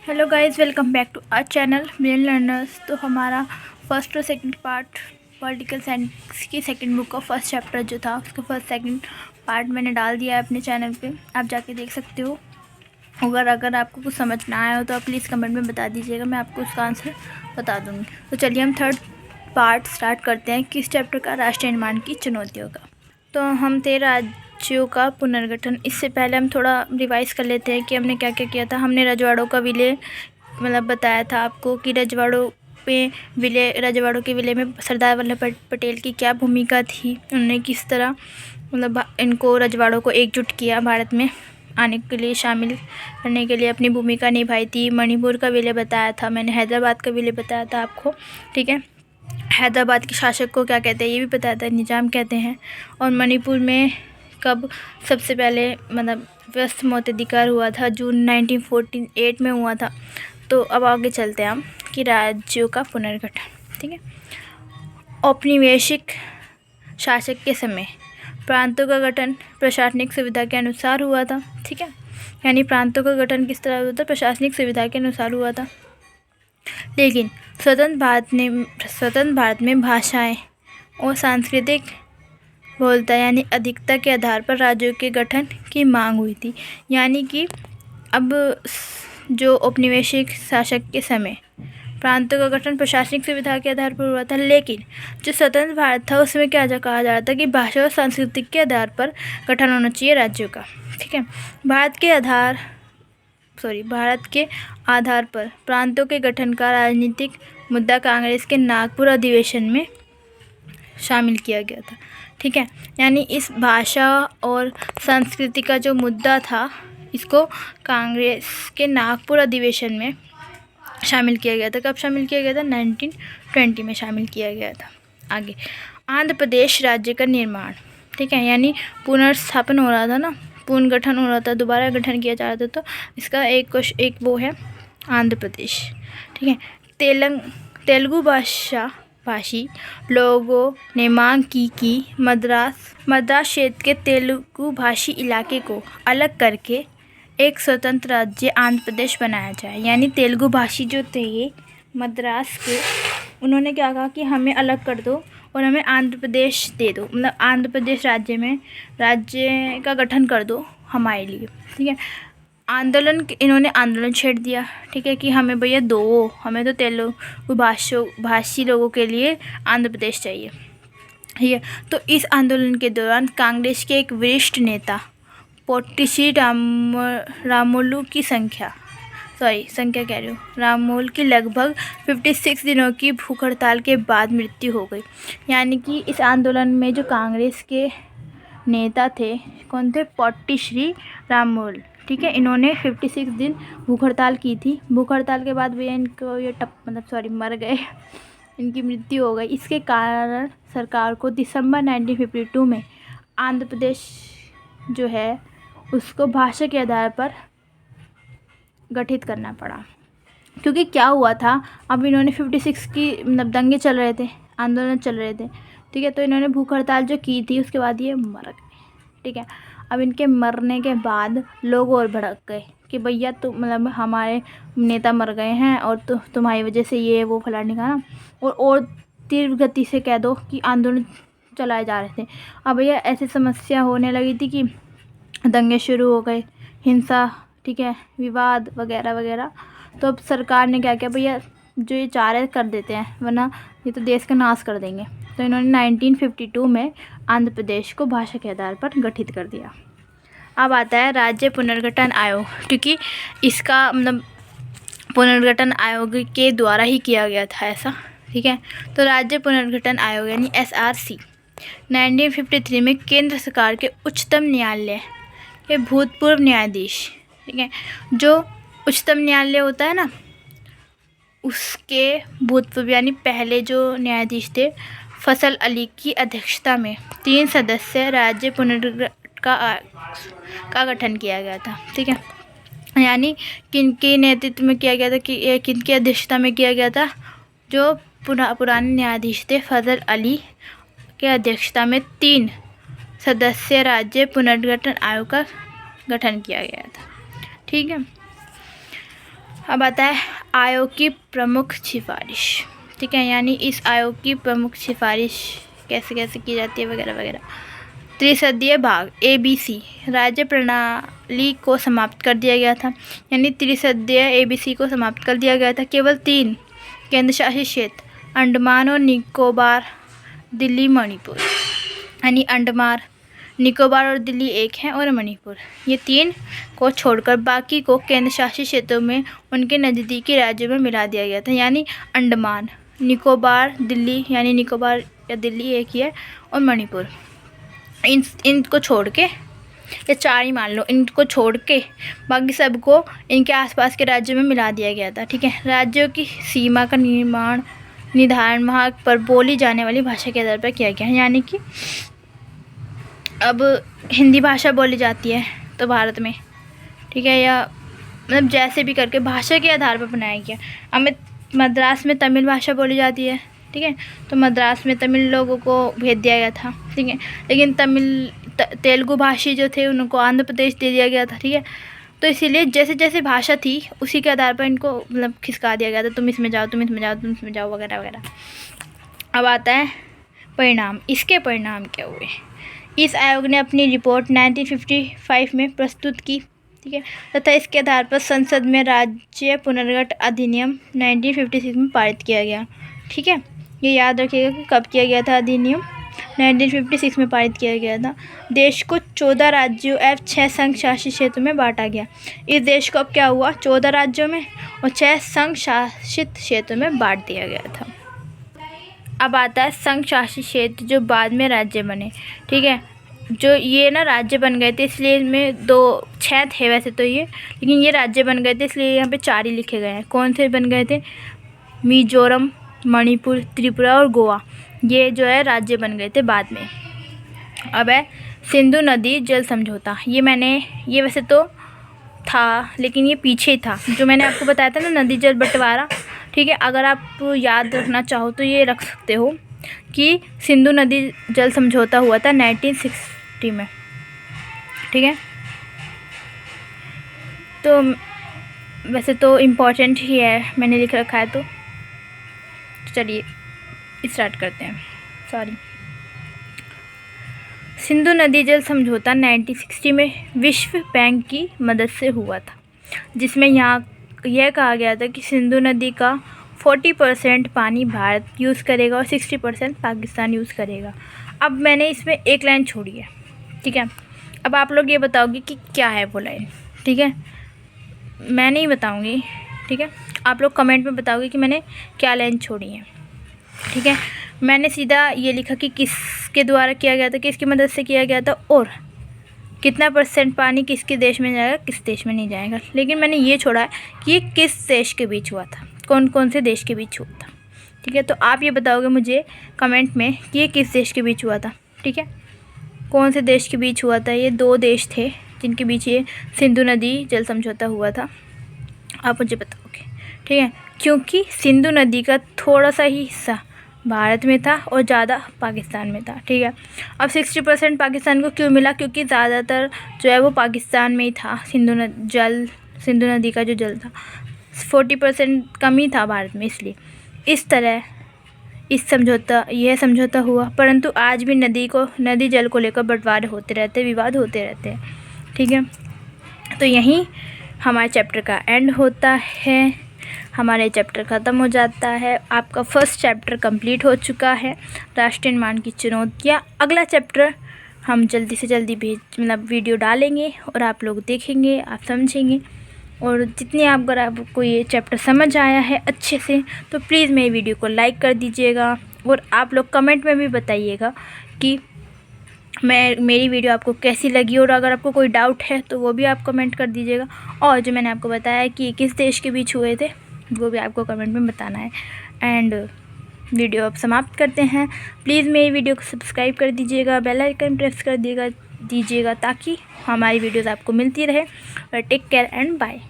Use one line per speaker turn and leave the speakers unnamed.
Hello guys, welcome back to our channel brilliant learners. तो हमारा first और second part political science की second book का first chapter जो था उसका फर्स्ट सेकंड पार्ट मैंने डाल दिया है अपने चैनल पे, आप जाके देख सकते हो। अगर आपको कुछ समझ ना आया हो तो आप प्लीज़ कमेंट में बता दीजिएगा, मैं आपको उसका आंसर बता दूँगी। तो चलिए हम थर्ड पार्ट स्टार्ट करते हैं, किस चैप्टर का, राष्ट्रीय निर्माण की चुनौतियों का। तो हम थे राज्यों का पुनर्गठन। इससे पहले हम थोड़ा रिवाइज कर लेते हैं कि हमने क्या क्या किया था। हमने रजवाड़ों का विलय बताया था आपको कि रजवाड़ों के विलय में सरदार वल्लभ भाई पटेल की क्या भूमिका थी। उन्होंने किस तरह इनको रजवाड़ों को एकजुट किया, भारत में आने के लिए, शामिल करने के लिए अपनी भूमिका निभाई थी। मणिपुर का विलय बताया था मैंने, हैदराबाद का विलय बताया था आपको, ठीक है। हैदराबाद के शासक को क्या कहते हैं ये भी बताया था, निजाम कहते हैं। और मणिपुर में कब सबसे पहले व्यस्त मताधिकार हुआ था, जून 1948 में हुआ था। तो अब आगे चलते हैं हम कि राज्यों का पुनर्गठन, ठीक है। औपनिवेशिक शासक के समय प्रांतों का गठन प्रशासनिक सुविधा के अनुसार हुआ था, ठीक है। यानी प्रांतों का गठन किस तरह हुआ था, प्रशासनिक सुविधा के अनुसार हुआ था। लेकिन स्वतंत्र भारत में भाषाएं और सांस्कृतिक बहुलता यानी अधिकता के आधार पर राज्यों के गठन की मांग हुई थी। यानी कि अब जो औपनिवेशिक शासक के समय प्रांतों का गठन प्रशासनिक सुविधा के आधार पर हुआ था, लेकिन जो स्वतंत्र भारत था उसमें क्या कहा जा रहा था कि भाषा और सांस्कृतिक के आधार पर गठन होना चाहिए राज्यों का, ठीक है। भारत के आधार पर प्रांतों के गठन का राजनीतिक मुद्दा कांग्रेस के नागपुर अधिवेशन में शामिल किया गया था, ठीक है। यानी इस भाषा और संस्कृति का जो मुद्दा था इसको कांग्रेस के नागपुर अधिवेशन में शामिल किया गया था। कब शामिल किया गया था? 1920 में शामिल किया गया था। आगे आंध्र प्रदेश राज्य का निर्माण, ठीक है। यानी पुनर्स्थापन हो रहा था ना, पुनर्गठन हो रहा था, दोबारा गठन किया जा रहा था। तो इसका एक वो है आंध्र प्रदेश, ठीक है। तेलुगु भाषी लोगों ने मांग की कि मद्रास क्षेत्र के तेलुगु भाषी इलाके को अलग करके एक स्वतंत्र राज्य आंध्र प्रदेश बनाया जाए। यानी तेलुगु भाषी जो थे मद्रास के, उन्होंने क्या कहा कि हमें अलग कर दो और हमें आंध्र प्रदेश दे दो, आंध्र प्रदेश राज्य का गठन कर दो हमारे लिए, ठीक है। इन्होंने आंदोलन छेड़ दिया, ठीक है, कि हमें भैया दो, हमें तो तेलुगु भाषी लोगों के लिए आंध्र प्रदेश चाहिए, ठीक है। तो इस आंदोलन के दौरान कांग्रेस के एक वरिष्ठ नेता पोट्टिश्री रामोलू की रामोल की लगभग 56 दिनों की भूख हड़ताल के बाद मृत्यु हो गई। यानी कि इस आंदोलन में जो कांग्रेस के नेता थे, कौन थे? पोट्टिश्री रामोल, ठीक है। इन्होंने 56 दिन भूख हड़ताल की थी। भूख हड़ताल के बाद भैया इनको मर गए, इनकी मृत्यु हो गई। इसके कारण सरकार को दिसंबर 1952 में आंध्र प्रदेश जो है उसको भाषा के आधार पर गठित करना पड़ा। क्योंकि क्या हुआ था, अब इन्होंने 56 की दंगे चल रहे थे, आंदोलन चल रहे थे, ठीक है। तो इन्होंने भूख हड़ताल जो की थी उसके बाद ये मर गए, ठीक है। अब इनके मरने के बाद लोग और भड़क गए कि भैया तुम हमारे नेता मर गए हैं और तुम्हारी वजह से ये वो फलाने का ना, और तीव्र गति से कह दो कि आंदोलन चलाए जा रहे थे। अब भैया ऐसी समस्या होने लगी थी कि दंगे शुरू हो गए, हिंसा, ठीक है, विवाद वगैरह वगैरह। तो अब सरकार ने क्या किया, भैया जो ये चाह रहे कर देते हैं, वरना ये तो देश का नाश कर देंगे। तो इन्होंने 1952 में आंध्र प्रदेश को भाषा के आधार पर गठित कर दिया। अब आता है राज्य पुनर्गठन आयोग, क्योंकि इसका पुनर्गठन आयोग के द्वारा ही किया गया था ऐसा, ठीक है। तो राज्य पुनर्गठन आयोग यानी SRC 1953 में केंद्र सरकार के उच्चतम न्यायालय के भूतपूर्व न्यायाधीश, ठीक है, जो उच्चतम न्यायालय होता है ना उसके भूतपूर्व यानी पहले जो न्यायाधीश थे फैसल अली की अध्यक्षता में 3 सदस्य राज्य पुनर्गठन का गठन किया गया था, ठीक है। यानी किनके नेतृत्व में किया गया था, कि किनकी अध्यक्षता में किया गया था? जो पुराने न्यायाधीश थे फैसल अली के अध्यक्षता में 3 सदस्य राज्य पुनर्गठन आयोग का गठन किया गया था, ठीक है। अब आता है आयोग की प्रमुख सिफारिश। ठीक है, यानी इस आयोग की प्रमुख सिफारिश कैसे कैसे की जाती है वगैरह वगैरह। त्रिसदीय भाग ABC राज्य प्रणाली को समाप्त कर दिया गया था, यानी त्रिसदीय ABC को समाप्त कर दिया गया था। केवल 3 केंद्र शासित क्षेत्र अंडमान और निकोबार, दिल्ली, मणिपुर, यानी अंडमान निकोबार और दिल्ली एक है और मणिपुर, ये 3 को छोड़कर बाकी को केंद्र शासित क्षेत्रों में उनके नज़दीकी राज्यों में मिला दिया गया था। यानी अंडमान निकोबार दिल्ली, यानी निकोबार या दिल्ली एक ही है, और मणिपुर, इनको छोड़ के, या 4 ही मान लो, इनको छोड़ के बाकी सबको इनके आसपास के राज्यों में मिला दिया गया था। ठीक है, राज्यों की सीमा का निर्धारण वहाँ पर बोली जाने वाली भाषा के आधार पर किया गया है। यानी कि अब हिंदी भाषा बोली जाती है तो भारत में, ठीक है, या मतलब जैसे भी करके भाषा के आधार पर बनाया गया। अब मद्रास में तमिल भाषा बोली जाती है, ठीक है, तो मद्रास में तमिल लोगों को भेज दिया गया था। ठीक है, लेकिन तेलुगु भाषी जो थे उनको आंध्र प्रदेश दे दिया गया था। ठीक है, तो इसीलिए जैसे जैसे भाषा थी उसी के आधार पर इनको मतलब खिसका दिया गया था, तुम इसमें जाओ, तुम इसमें जाओ, तुम इसमें जाओ, वगैरह वगैरह। अब आता है परिणाम। इसके परिणाम क्या हुए? इस आयोग ने अपनी रिपोर्ट 1955 में प्रस्तुत की। ठीक है, तथा इसके आधार पर संसद में राज्य पुनर्गठन अधिनियम 1956 में पारित किया गया। ठीक है, ये याद रखिएगा कि कब किया गया था अधिनियम, 1956 में पारित किया गया था। देश को 14 राज्यों एवं 6 संघ शासित क्षेत्रों में बांटा गया। इस देश को अब क्या हुआ, 14 राज्यों में और 6 संघ शासित क्षेत्रों में बांट दिया गया था। अब आता है संघ शासित क्षेत्र जो बाद में राज्य बने। ठीक है, जो ये ना राज्य बन गए थे, इसलिए इनमें 6 थे वैसे तो ये, लेकिन ये राज्य बन गए थे इसलिए यहाँ पे 4 ही लिखे गए हैं। कौन से बन गए थे? मिजोरम, मणिपुर, त्रिपुरा और गोवा, ये जो है राज्य बन गए थे बाद में। अब है सिंधु नदी जल समझौता। ये वैसे तो था लेकिन ये पीछे ही था, जो मैंने आपको बताया था ना, नदी जल बंटवारा। ठीक है, अगर आप याद रखना चाहो तो ये रख सकते हो कि सिंधु नदी जल समझौता हुआ था 1960 में। ठीक है, तो वैसे तो इम्पोर्टेंट ही है, मैंने लिख रखा है, तो चलिए स्टार्ट करते हैं। सिंधु नदी जल समझौता 1960 में विश्व बैंक की मदद से हुआ था, जिसमें यह कहा गया था कि सिंधु नदी का 40% पानी भारत यूज़ करेगा और 60% पाकिस्तान यूज़ करेगा। अब मैंने इसमें एक लाइन छोड़ी है। ठीक है, अब आप लोग ये बताओगे कि क्या है वो लाइन। ठीक है, मैं नहीं बताऊंगी। ठीक है, आप लोग कमेंट में बताओगे कि मैंने क्या लाइन छोड़ी है। ठीक है, मैंने सीधा ये लिखा कि किसके द्वारा किया गया था, किसकी मदद से किया गया था, और कितना % पानी किसके देश में जाएगा, किस देश में नहीं जाएगा। लेकिन मैंने ये छोड़ा है कि ये किस देश के बीच हुआ था, कौन कौन से देश के बीच हुआ था। ठीक है, तो आप ये बताओगे मुझे कमेंट में कि ये किस देश के बीच हुआ था। ठीक है, कौन से देश के बीच हुआ था? ये 2 देश थे जिनके बीच ये सिंधु नदी जल समझौता हुआ था, आप मुझे बताओगे। ठीक है, क्योंकि सिंधु नदी का थोड़ा सा ही हिस्सा भारत में था और ज़्यादा पाकिस्तान में था। ठीक है, अब 60% पाकिस्तान को क्यों मिला? क्योंकि ज़्यादातर जो है वो पाकिस्तान में ही था। सिंधु नदी का जो जल था 40% कम ही था भारत में, इसलिए इस तरह यह समझौता हुआ। परंतु आज भी नदी जल को लेकर बंटवारे होते रहते, विवाद होते रहते हैं। ठीक है, तो यहीं हमारे चैप्टर का एंड होता है, हमारे चैप्टर ख़त्म हो जाता है। आपका फर्स्ट चैप्टर कंप्लीट हो चुका है, राष्ट्रीय निर्माण की चुनौतियाँ। अगला चैप्टर हम जल्दी से जल्दी वीडियो डालेंगे और आप लोग देखेंगे, आप समझेंगे। और जितनी अगर आपको ये चैप्टर समझ आया है अच्छे से, तो प्लीज़ मेरी वीडियो को लाइक कर दीजिएगा। और आप लोग कमेंट में भी बताइएगा कि मेरी वीडियो आपको कैसी लगी, और अगर आपको कोई डाउट है तो वो भी आप कमेंट कर दीजिएगा। और जो मैंने आपको बताया कि किस देश के बीच हुए थे, वो भी आपको कमेंट में बताना है। एंड वीडियो अब समाप्त करते हैं। प्लीज़ मेरी वीडियो को सब्सक्राइब कर दीजिएगा, बेल आइकन प्रेस कर दीजिएगा ताकि हमारी वीडियोज़ आपको मिलती रहे। और टेक केयर एंड बाय।